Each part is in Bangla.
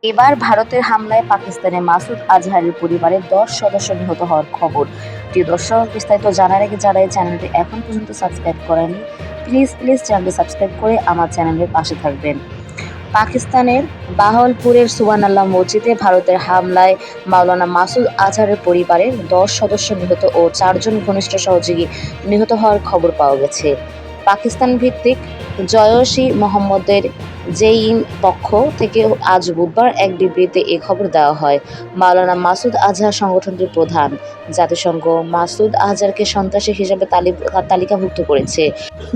এবার ভারতের হামলায় পাকিস্তানের মাসুদ আজহারের পরিবারের ১০ সদস্য নিহত হওয়ার খবর। প্রিয় দর্শক, বিস্তারিত জানার আগে যারা এই চ্যানেলটি এখন পর্যন্ত সাবস্ক্রাইব করেনি, প্লিজ চ্যানেলটি সাবস্ক্রাইব করে আমার চ্যানেলের পাশে থাকবেন। পাকিস্তানের বাহাওয়ালপুরের সুবহানাল্লাহ মসজিদে ভারতের হামলায় মাওলানা মাসুদ আজহারের পরিবারের ১০ সদস্য নিহত ও ৪ জন ঘনিষ্ঠ সহযোগী নিহত হওয়ার খবর পাওয়া গেছে। পাকিস্তান ভিত্তিক জয়শ-ই-মোহাম্মদের জেইম পক্ষ থেকে আজ বুধবার এক বিবৃতিতে এ খবর দেওয়া হয়। মাওলানা মাসুদ আজহার সংগঠনটির প্রধান জাতিসংঘ মাসুদ আজহারকে সন্ত্রাসী হিসেবে তালিকাভুক্ত করেছে।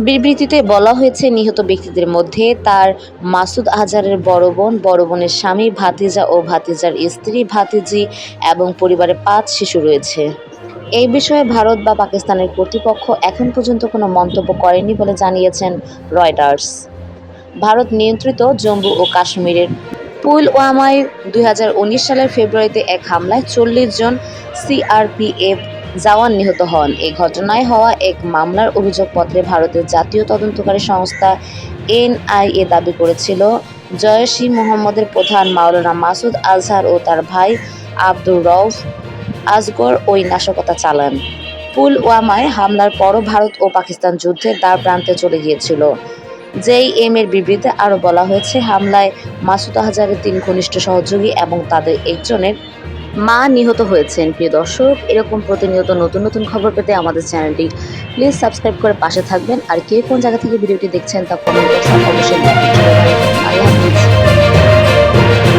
বিবৃতিতে বলা হয়েছে, নিহত ব্যক্তিদের মধ্যে তার মাসুদ আজহারের বড় বোন, বড় বোনের স্বামী, ভাতিজা ও ভাতিজার স্ত্রী, ভাতিজি এবং পরিবারের ৫ শিশু রয়েছে। এই বিষয়ে ভারত বা পাকিস্তানের কর্তৃপক্ষ এখন পর্যন্ত কোনো মন্তব্য করেনি বলে জানিয়েছেন রয়টার্স। ভারত নিয়ন্ত্রিত জম্মু ও কাশ্মীরের পুলওয়ামায় ২০১৯ সালের ফেব্রুয়ারিতে এক হামলায় ৪০ জন সিআরপিএফ জওয়ান নিহত হন। এই ঘটনায় হওয়া এক মামলার অভিযোগপত্রে ভারতের জাতীয় তদন্তকারী সংস্থা এনআইএ দাবি করেছিল, জয়শ-ই-মোহাম্মদের প্রধান মাওলানা মাসুদ আজহার ও তার ভাই আব্দুর রউফ আসগর ওই নাশকতা চালান। পুলওয়ামায় হামলার পরও ভারত ও পাকিস্তান যুদ্ধের দ্বারপ্রান্তে চলে গিয়েছিল। জেইএম-এর বিবৃতিতে আরও বলা হয়েছে, হামলায় মাসুদ আজহারের ৩ ঘনিষ্ঠ সহযোগী এবং তাদের একজনের মা নিহত হয়েছেন। প্রিয় দর্শক, এরকম প্রতিনিয়ত নতুন খবর পেতে আমাদের চ্যানেলটি প্লিজ সাবস্ক্রাইব করে পাশে থাকবেন। আর কে কোন জায়গা থেকে ভিডিওটি দেখছেন তা কমেন্ট বক্সে অবশ্যই লিখে জানাবেন। আল্লাহ হাফেজ।